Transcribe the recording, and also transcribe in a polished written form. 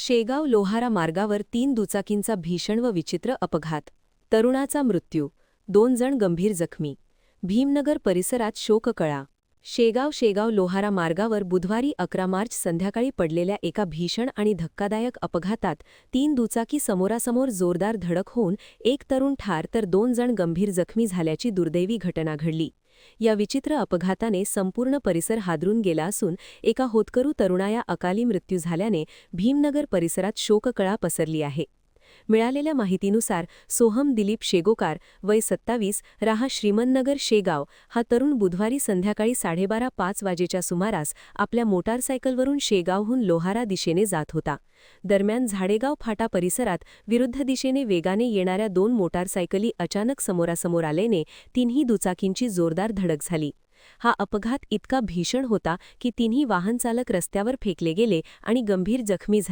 शेगाव लोहारा मार्गावर 3 दुचाकींचा भीषण व विचित्र अपघात. तरुणाचा मृत्यू. 2 जण गंभीर जखमी. भीमनगर परिसरात शोककळा. शेगाव लोहारा मार्गावर बुधवारी 11 मार्च संध्याकाळी पडलेल्या एका भीषण आणि धक्कादायक अपघातात 3 दुचाकी समोरासमोर जोरदार धडक होऊन एक तरुण ठार तर 2 जण गंभीर जखमी झाल्याची दुर्दैवी घटना घडली. या विचित्र अपघाताने संपूर्ण परिसर हादरून गेला असून एका होतकरू तरुणाया अकाली मृत्यू झाल्याने भीमनगर परिसरात शोककळा पसरली आहे. मिळालेल्या माहितीनुसार सोहम दिलीप शेगोकार, वय 27, राहा श्रीमंतनगर शेगाव, हा तरुण बुधवारी संध्याकाळी 12:30 वाजेच्या सुमारास आपल्या मोटारसायकलवरून शेगावहून लोहारा दिशेने जात होता. दरम्यान झाडेगाव फाटा परिसरात विरुद्ध दिशेने वेगाने येणाऱ्या 2 मोटारसायकली अचानक समोरासमोर आल्याने तिन्ही दुचाकींची जोरदार धडक झाली. हा अपघात इतका भीषण होता की तिन्ही वाहनचालक रस्त्यावर फेकले गेले आणि गंभीर जखमी झाले.